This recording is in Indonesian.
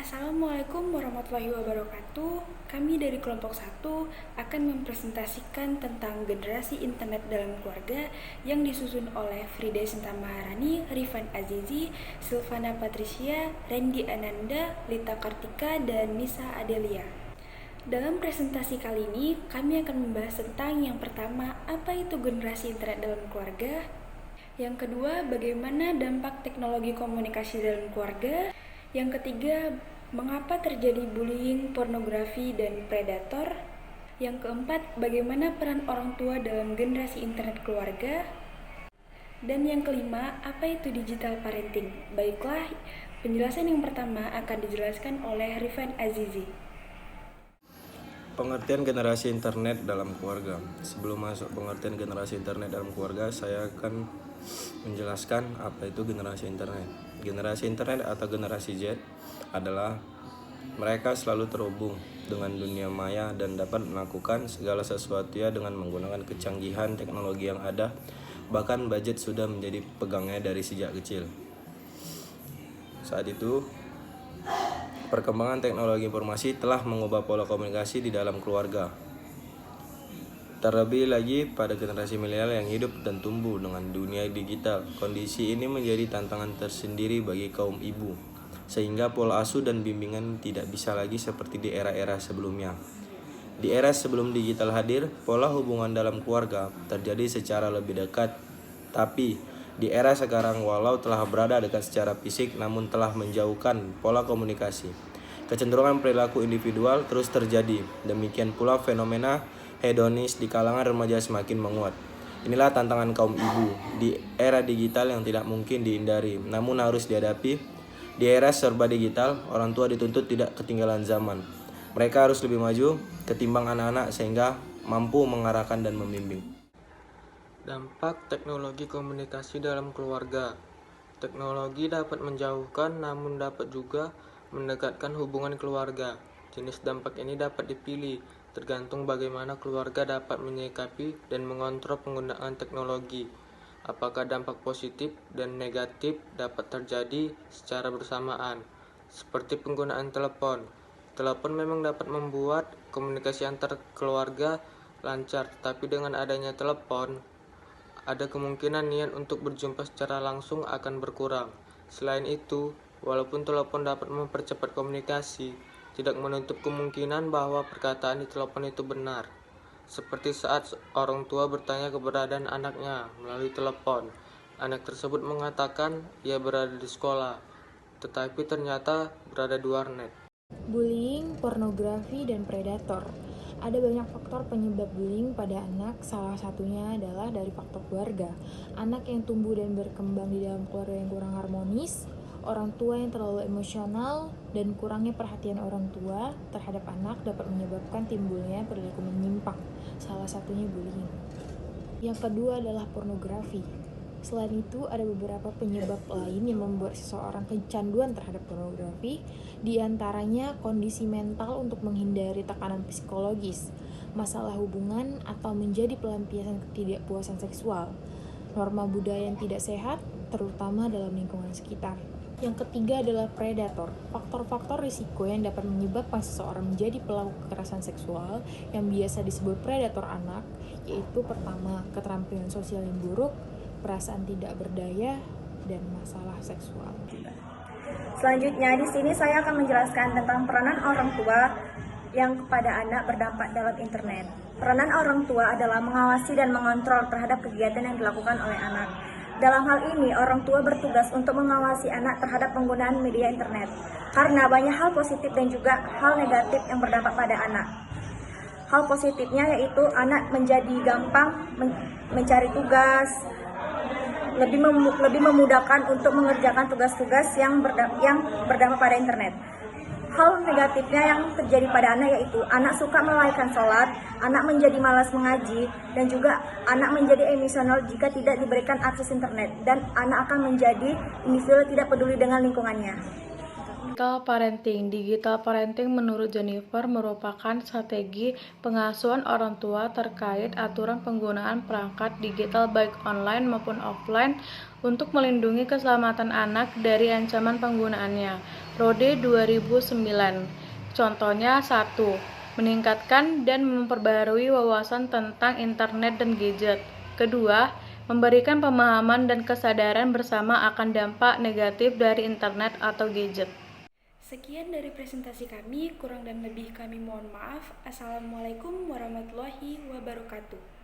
Assalamualaikum warahmatullahi wabarakatuh. Kami dari kelompok 1 akan mempresentasikan tentang generasi internet dalam keluarga yang disusun oleh Frida Sinta Maharani, Rifan Azizi, Silvana Patricia, Randy Ananda, Lita Kartika, dan Nisa Adelia. Dalam presentasi kali ini, kami akan membahas tentang yang pertama, apa itu generasi internet dalam keluarga. Yang kedua, bagaimana dampak teknologi komunikasi dalam keluarga. Yang ketiga, mengapa terjadi bullying, pornografi, dan predator. Yang keempat, bagaimana peran orang tua dalam generasi internet keluarga. Dan yang kelima, apa itu digital parenting. Baiklah, penjelasan yang pertama akan dijelaskan oleh Rifan Azizi. Pengertian generasi internet dalam keluarga. Sebelum masuk pengertian generasi internet dalam keluarga, saya akan menjelaskan apa itu generasi internet. Generasi internet atau generasi Z adalah mereka selalu terhubung dengan dunia maya dan dapat melakukan segala sesuatunya dengan menggunakan kecanggihan teknologi yang ada. Bahkan budget sudah menjadi pegangnya dari sejak kecil. Saat itu, perkembangan teknologi informasi telah mengubah pola komunikasi di dalam keluarga. Terlebih lagi pada generasi milenial yang hidup dan tumbuh dengan dunia digital. Kondisi ini menjadi tantangan tersendiri bagi kaum ibu, sehingga pola asuh dan bimbingan tidak bisa lagi seperti di era-era sebelumnya. Di era sebelum digital hadir, pola hubungan dalam keluarga terjadi secara lebih dekat. Tapi di era sekarang, walau telah berada dekat secara fisik, namun telah menjauhkan pola komunikasi. Kecenderungan perilaku individual terus terjadi. Demikian pula fenomena hedonis di kalangan remaja semakin menguat. Inilah tantangan kaum ibu di era digital yang tidak mungkin dihindari, namun harus dihadapi. Di era serba digital, orang tua dituntut tidak ketinggalan zaman. Mereka harus lebih maju ketimbang anak-anak sehingga mampu mengarahkan dan membimbing. Dampak teknologi komunikasi dalam keluarga. Teknologi dapat menjauhkan namun dapat juga mendekatkan hubungan keluarga. Jenis dampak ini dapat dipilih, tergantung bagaimana keluarga dapat menyikapi dan mengontrol penggunaan teknologi. Apakah dampak positif dan negatif dapat terjadi secara bersamaan, seperti penggunaan telepon. Telepon memang dapat membuat komunikasi antar keluarga lancar, tapi dengan adanya telepon, ada kemungkinan niat untuk berjumpa secara langsung akan berkurang. Selain itu, walaupun telepon dapat mempercepat komunikasi, tidak menutup kemungkinan bahwa perkataan di telepon itu benar. Seperti saat orang tua bertanya keberadaan anaknya melalui telepon. Anak tersebut mengatakan ia berada di sekolah, tetapi ternyata berada di warnet. Bullying, pornografi, dan predator. Ada banyak faktor penyebab bullying pada anak, salah satunya adalah dari faktor keluarga. Anak yang tumbuh dan berkembang di dalam keluarga yang kurang harmonis, orang tua yang terlalu emosional, dan kurangnya perhatian orang tua terhadap anak dapat menyebabkan timbulnya perilaku menyimpang, salah satunya bullying. Yang kedua adalah pornografi. Selain itu, ada beberapa penyebab lain yang membuat seseorang kecanduan terhadap pornografi, di antaranya kondisi mental untuk menghindari tekanan psikologis, masalah hubungan, atau menjadi pelampiasan ketidakpuasan seksual, norma budaya yang tidak sehat, terutama dalam lingkungan sekitar. Yang ketiga adalah predator, faktor-faktor risiko yang dapat menyebabkan seseorang menjadi pelaku kekerasan seksual yang biasa disebut predator anak, yaitu pertama, keterampilan sosial yang buruk, perasaan tidak berdaya, dan masalah seksual. Selanjutnya di sini saya akan menjelaskan tentang peranan orang tua yang kepada anak berdampak dalam internet. Peranan orang tua adalah mengawasi dan mengontrol terhadap kegiatan yang dilakukan oleh anak. Dalam hal ini, orang tua bertugas untuk mengawasi anak terhadap penggunaan media internet, karena banyak hal positif dan juga hal negatif yang berdampak pada anak. Hal positifnya yaitu anak menjadi gampang mencari tugas, lebih memudahkan untuk mengerjakan tugas-tugas yang berdampak pada internet. Hal negatifnya yang terjadi pada anak yaitu anak suka melalaikan sholat, anak menjadi malas mengaji, dan juga anak menjadi emosional jika tidak diberikan akses internet, dan anak akan menjadi individu tidak peduli dengan lingkungannya. Digital parenting. Digital parenting menurut Jennifer merupakan strategi pengasuhan orang tua terkait aturan penggunaan perangkat digital baik online maupun offline untuk melindungi keselamatan anak dari ancaman penggunaannya. Rode 2009. Contohnya 1. Meningkatkan dan memperbarui wawasan tentang internet dan gadget. Kedua, memberikan pemahaman dan kesadaran bersama akan dampak negatif dari internet atau gadget. Sekian dari presentasi kami, kurang dan lebih kami mohon maaf. Assalamualaikum warahmatullahi wabarakatuh.